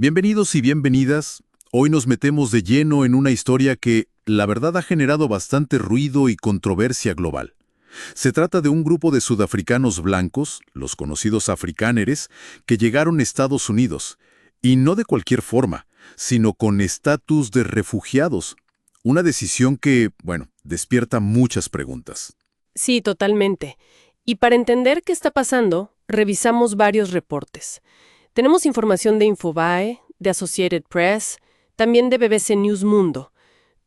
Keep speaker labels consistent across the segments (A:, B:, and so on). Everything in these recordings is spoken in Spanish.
A: Bienvenidos y bienvenidas. Hoy nos metemos de lleno en una historia que, la verdad, ha generado bastante ruido y controversia global. Se trata de un grupo de sudafricanos blancos, los conocidos afrikáneres, que llegaron a Estados Unidos, y no de cualquier forma, sino con estatus de refugiados. Una decisión que, despierta muchas preguntas.
B: Sí, totalmente. Y para entender qué está pasando, revisamos varios reportes. Tenemos información de Infobae, de Associated Press, también de BBC News Mundo.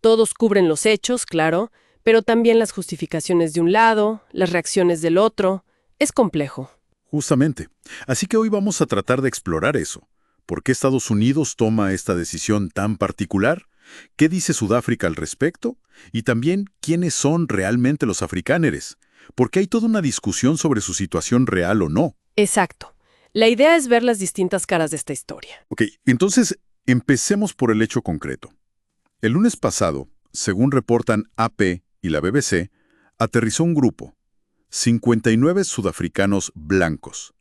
B: Todos cubren los hechos, claro, pero también las justificaciones de un lado, las reacciones del otro. Es complejo.
A: Justamente. Así que hoy vamos a tratar de explorar eso. ¿Por qué Estados Unidos toma esta decisión tan particular? ¿Qué dice Sudáfrica al respecto? Y también, ¿quiénes son realmente los afrikáneres? Porque hay toda una discusión sobre su situación real o no.
B: Exacto. La idea es ver las distintas caras de esta historia.
A: Ok, entonces empecemos por el hecho concreto. El lunes pasado, según reportan AP y la BBC, aterrizó un grupo, 59 sudafricanos blancos,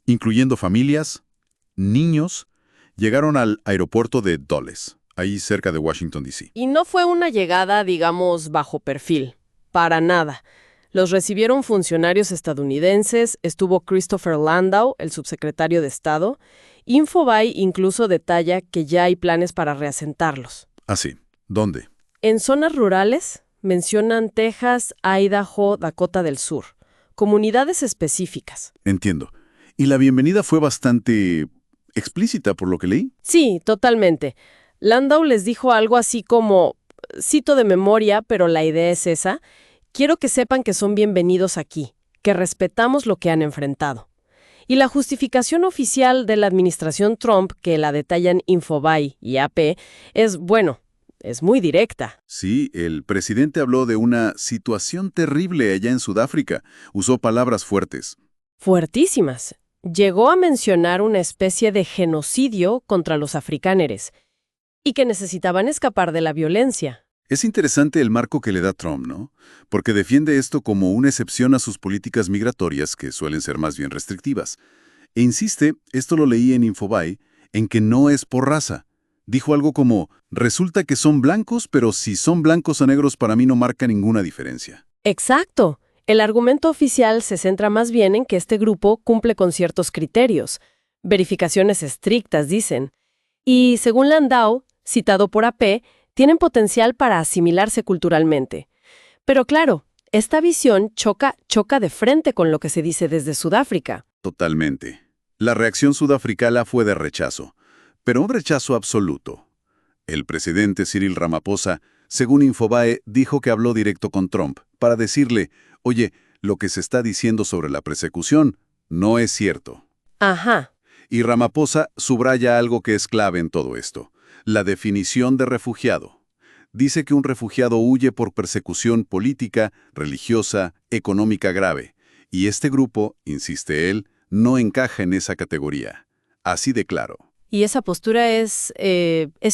A: incluyendo familias, niños, llegaron al aeropuerto de Dulles, ahí cerca de Washington, D.C.
B: Y no fue una llegada, digamos, bajo perfil. Para nada. Los recibieron funcionarios estadounidenses, estuvo Christopher Landau, el subsecretario de Estado. Infobae incluso detalla que ya hay planes para reasentarlos.
A: Ah, sí. ¿Dónde?
B: En zonas rurales mencionan Texas, Idaho, Dakota del Sur. Comunidades específicas.
A: Entiendo. Y la bienvenida fue bastante explícita, por lo que leí.
B: Sí, totalmente. Landau les dijo algo así como, cito de memoria, pero la idea es esa: quiero que sepan que son bienvenidos aquí, que respetamos lo que han enfrentado. Y la justificación oficial de la administración Trump, que la detallan Infobae y AP, es muy directa.
A: Sí, el presidente habló de una situación terrible allá en Sudáfrica. Usó palabras fuertes.
B: Fuertísimas. Llegó a mencionar una especie de genocidio contra los afrikáneres y que necesitaban escapar de la violencia.
A: Es interesante el marco que le da Trump, ¿no? Porque defiende esto como una excepción a sus políticas migratorias, que suelen ser más bien restrictivas. E insiste, esto lo leí en Infobae, en que no es por raza. Dijo algo como, resulta que son blancos, pero si son blancos o negros para mí no marca ninguna diferencia.
B: Exacto. El argumento oficial se centra más bien en que este grupo cumple con ciertos criterios. Verificaciones estrictas, dicen. Y según Landau, citado por AP, tienen potencial para asimilarse culturalmente. Pero claro, esta visión choca de frente con lo que se dice desde Sudáfrica.
A: Totalmente. La reacción sudafricana fue de rechazo, pero un rechazo absoluto. El presidente Cyril Ramaphosa, según Infobae, dijo que habló directo con Trump para decirle, oye, lo que se está diciendo sobre la persecución no es cierto.
B: Ajá.
A: Y Ramaphosa subraya algo que es clave en todo esto: la definición de refugiado. Dice que un refugiado huye por persecución política, religiosa, económica grave, y este grupo, insiste él, no encaja en esa categoría. Así de claro.
B: Y esa postura es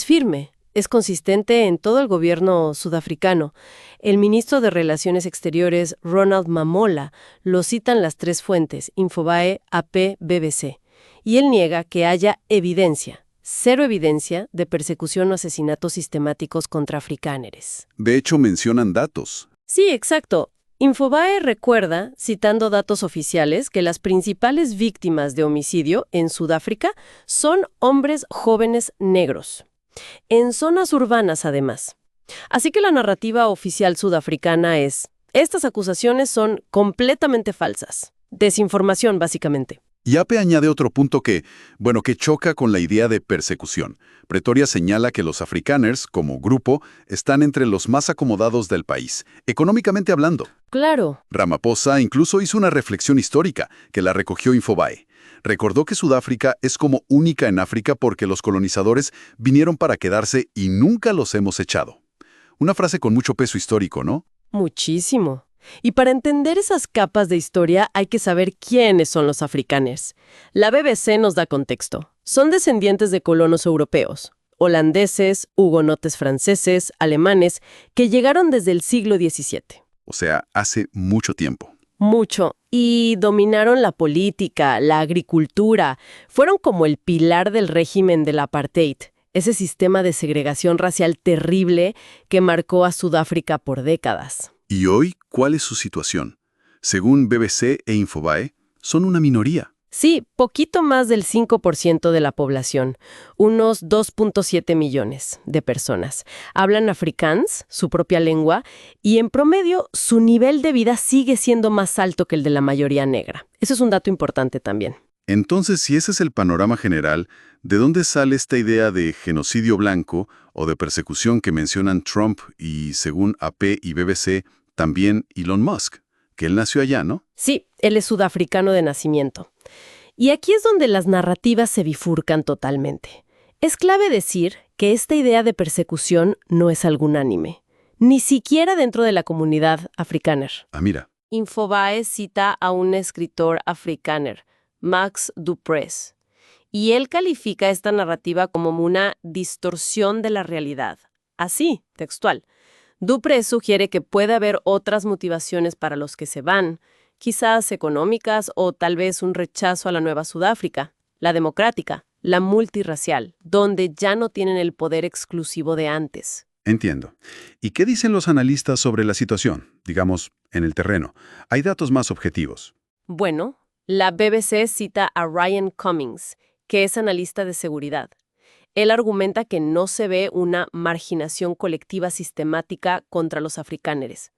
B: firme, es consistente en todo el gobierno sudafricano. El ministro de Relaciones Exteriores, Ronald Mamola, lo citan las tres fuentes, Infobae, AP, BBC. Y él niega que haya evidencia, cero evidencia, de persecución o asesinatos sistemáticos contra afrikáneres.
A: De hecho, mencionan datos.
B: Sí, exacto. Infobae recuerda, citando datos oficiales, que las principales víctimas de homicidio en Sudáfrica son hombres jóvenes negros. En zonas urbanas, además. Así que la narrativa oficial sudafricana es: estas acusaciones son completamente falsas. Desinformación, básicamente.
A: Y AP añade otro punto que choca con la idea de persecución. Pretoria señala que los afrikaners, como grupo, están entre los más acomodados del país, económicamente hablando.
B: Claro.
A: Ramaphosa incluso hizo una reflexión histórica, que la recogió Infobae. Recordó que Sudáfrica es como única en África porque los colonizadores vinieron para quedarse y nunca los hemos echado. Una frase con mucho peso histórico, ¿no?
B: Muchísimo. Y para entender esas capas de historia hay que saber quiénes son los afrikaners. La BBC nos da contexto. Son descendientes de colonos europeos, holandeses, hugonotes franceses, alemanes, que llegaron desde el siglo XVII.
A: O sea, hace mucho tiempo.
B: Mucho. Y dominaron la política, la agricultura. Fueron como el pilar del régimen del apartheid, ese sistema de segregación racial terrible que marcó a Sudáfrica por décadas.
C: ¿Y hoy cuál es su situación? Según BBC e Infobae, son una minoría.
B: Sí, poquito más del 5% de la población, unos 2.7 millones de personas. Hablan afrikáans, su propia lengua, y en promedio su nivel de vida sigue siendo más alto que el de la mayoría negra. Eso es un dato importante también.
C: Entonces, si ese es el panorama general, ¿de dónde sale esta idea de genocidio blanco o de persecución que mencionan Trump y, según AP y BBC, también Elon Musk? Que él nació allá, ¿no?
B: Sí, él es sudafricano de nacimiento. Y aquí es donde las narrativas se bifurcan totalmente. Es clave decir que esta idea de persecución no es algo unánime, ni siquiera dentro de la comunidad afrikaner.
C: Ah, mira.
B: Infobae cita a un escritor afrikaner, Max du Preez, y él califica esta narrativa como una distorsión de la realidad. Así, textual. Du Preez sugiere que puede haber otras motivaciones para los que se van, quizás económicas o tal vez un rechazo a la nueva Sudáfrica, la democrática, la multirracial, donde ya no tienen el poder exclusivo de antes.
C: Entiendo. ¿Y qué dicen los analistas sobre la situación, digamos, en el terreno? ¿Hay datos más objetivos?
B: Bueno, la BBC cita a Ryan Cummings, que es analista de seguridad. Él argumenta que no se ve una marginación colectiva sistemática contra los afrikáneres.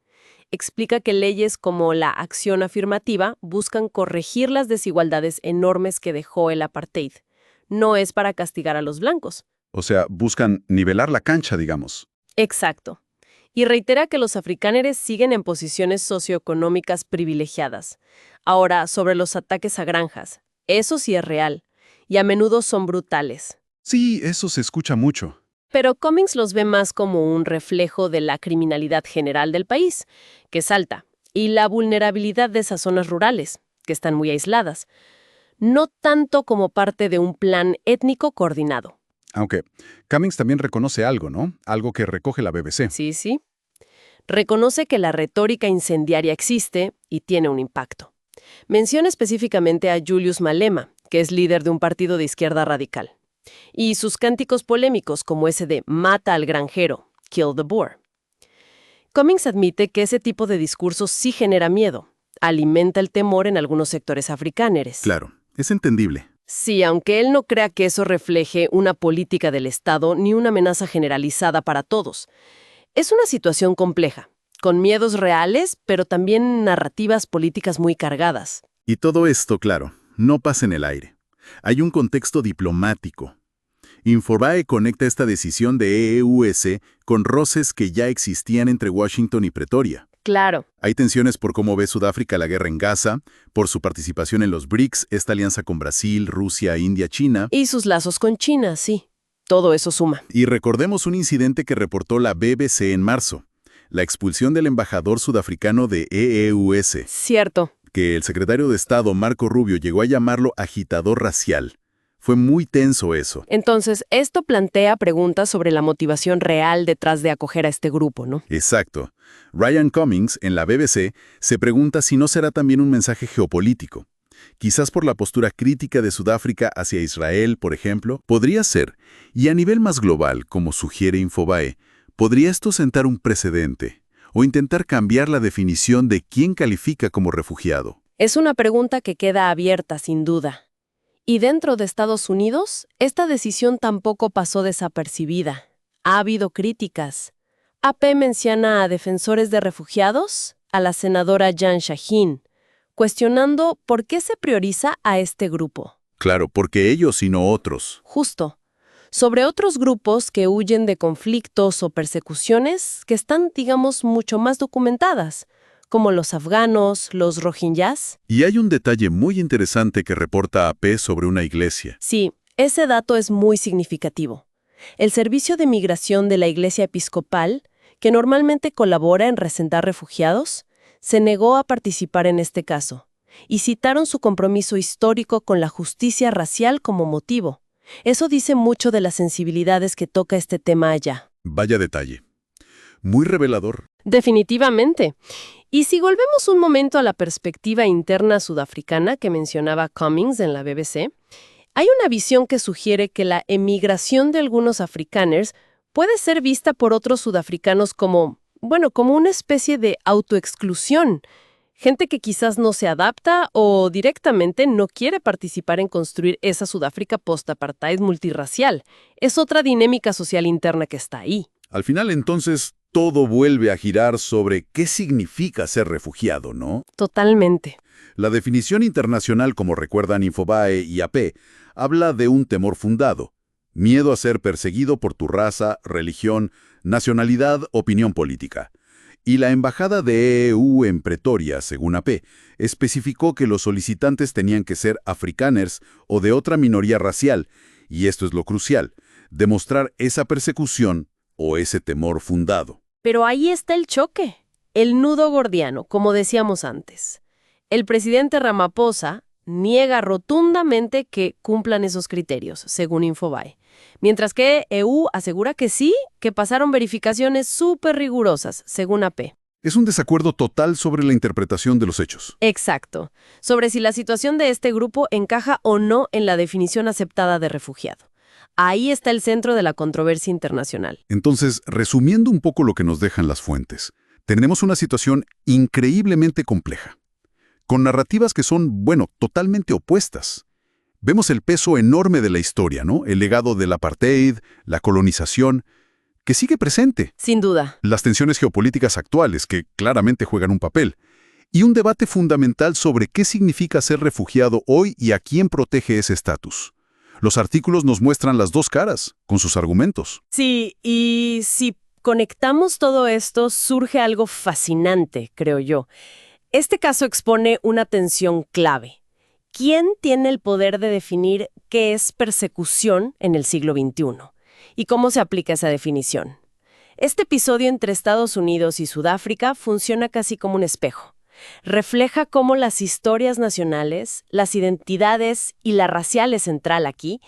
B: Explica que leyes como la acción afirmativa buscan corregir las desigualdades enormes que dejó el apartheid. No es para castigar a los blancos.
C: O sea, buscan nivelar la cancha, digamos.
B: Exacto. Y reitera que los afrikáneres siguen en posiciones socioeconómicas privilegiadas. Ahora, sobre los ataques a granjas, eso sí es real, y a menudo son brutales.
C: Sí, eso se escucha mucho.
B: Pero Cummings los ve más como un reflejo de la criminalidad general del país, que es alta, y la vulnerabilidad de esas zonas rurales, que están muy aisladas, no tanto como parte de un plan étnico coordinado.
C: Aunque Cummings también reconoce algo, ¿no? Algo que recoge la BBC.
B: Sí, sí. Reconoce que la retórica incendiaria existe y tiene un impacto. Menciona específicamente a Julius Malema, que es líder de un partido de izquierda radical, y sus cánticos polémicos como ese de «mata al granjero», «kill the Boer». Cummings admite que ese tipo de discurso sí genera miedo, alimenta el temor en algunos sectores afrikáneres.
C: Claro, es entendible.
B: Sí, aunque él no crea que eso refleje una política del Estado ni una amenaza generalizada para todos. Es una situación compleja, con miedos reales, pero también narrativas políticas muy cargadas.
A: Y todo esto, claro, no pasa en el aire. Hay un contexto diplomático. Infobae conecta esta decisión de EEUS con roces que ya existían entre Washington y Pretoria.
B: Claro.
A: Hay tensiones por cómo ve Sudáfrica la guerra en Gaza, por su participación en los BRICS, esta alianza con Brasil, Rusia, India, China.
B: Y sus lazos con China, sí. Todo eso suma.
A: Y recordemos un incidente que reportó la BBC en marzo, la expulsión del embajador sudafricano de EEUS.
B: Cierto.
A: Que el secretario de Estado, Marco Rubio, llegó a llamarlo agitador racial. Fue muy tenso eso.
B: Entonces, esto plantea preguntas sobre la motivación real detrás de acoger a este grupo, ¿no?
A: Exacto. Ryan Cummings, en la BBC, se pregunta si no será también un mensaje geopolítico. Quizás por la postura crítica de Sudáfrica hacia Israel, por ejemplo, podría ser. Y a nivel más global, como sugiere Infobae, ¿podría esto sentar un precedente? ¿O intentar cambiar la definición de quién califica como refugiado?
B: Es una pregunta que queda abierta, sin duda. Y dentro de Estados Unidos, esta decisión tampoco pasó desapercibida. Ha habido críticas. AP menciona a defensores de refugiados, a la senadora Jan Shaheen, cuestionando por qué se prioriza a este grupo.
A: Claro, porque ellos y no otros.
B: Justo. Sobre otros grupos que huyen de conflictos o persecuciones que están, digamos, mucho más documentadas, como los afganos, los rohingyas.
A: Y hay un detalle muy interesante que reporta AP sobre una iglesia.
B: Sí, ese dato es muy significativo. El Servicio de Migración de la Iglesia Episcopal, que normalmente colabora en resentar refugiados, se negó a participar en este caso, y citaron su compromiso histórico con la justicia racial como motivo. Eso dice mucho de las sensibilidades que toca este tema allá.
A: Vaya detalle. Muy revelador.
B: Definitivamente. Y si volvemos un momento a la perspectiva interna sudafricana que mencionaba Cummings en la BBC, hay una visión que sugiere que la emigración de algunos afrikaners puede ser vista por otros sudafricanos como una especie de autoexclusión. Gente que quizás no se adapta o directamente no quiere participar en construir esa Sudáfrica post-apartheid multirracial. Es otra dinámica social interna que está ahí.
A: Al final, entonces, todo vuelve a girar sobre qué significa ser refugiado, ¿no?
B: Totalmente.
A: La definición internacional, como recuerdan Infobae y AP, habla de un temor fundado. Miedo a ser perseguido por tu raza, religión, nacionalidad, opinión política. Y la embajada de EU en Pretoria, según AP, especificó que los solicitantes tenían que ser afrikaners o de otra minoría racial, y esto es lo crucial, demostrar esa persecución o ese temor fundado.
B: Pero ahí está el choque, el nudo gordiano, como decíamos antes. El presidente Ramaphosa niega rotundamente que cumplan esos criterios, según Infobae. Mientras que EU asegura que sí, que pasaron verificaciones súper rigurosas, según AP.
A: Es un desacuerdo total sobre la interpretación de los hechos.
B: Exacto, sobre si la situación de este grupo encaja o no en la definición aceptada de refugiado. Ahí está el centro de la controversia internacional.
A: Entonces, resumiendo un poco lo que nos dejan las fuentes, tenemos una situación increíblemente compleja, con narrativas que son, totalmente opuestas. Vemos el peso enorme de la historia, ¿no? El legado del apartheid, la colonización, que sigue presente.
B: Sin duda.
A: Las tensiones geopolíticas actuales, que claramente juegan un papel. Y un debate fundamental sobre qué significa ser refugiado hoy y a quién protege ese estatus. Los artículos nos muestran las dos caras, con sus argumentos.
B: Sí, y si conectamos todo esto, surge algo fascinante, creo yo. Este caso expone una tensión clave. ¿Quién tiene el poder de definir qué es persecución en el siglo XXI? ¿Y cómo se aplica esa definición? Este episodio entre Estados Unidos y Sudáfrica funciona casi como un espejo. Refleja cómo las historias nacionales, las identidades y la racial es central aquí,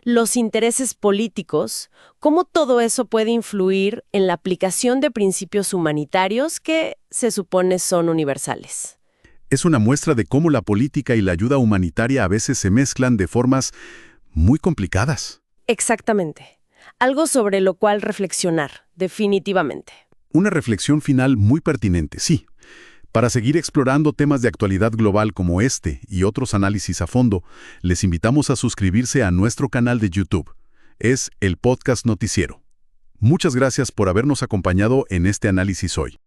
B: los intereses políticos, cómo todo eso puede influir en la aplicación de principios humanitarios que se supone son universales.
A: Es una muestra de cómo la política y la ayuda humanitaria a veces se mezclan de formas muy complicadas.
B: Exactamente. Algo sobre lo cual reflexionar, definitivamente.
A: Una reflexión final muy pertinente, sí. Para seguir explorando temas de actualidad global como este y otros análisis a fondo, les invitamos a suscribirse a nuestro canal de YouTube. Es el Podcast Noticiero. Muchas gracias por habernos acompañado en este análisis hoy.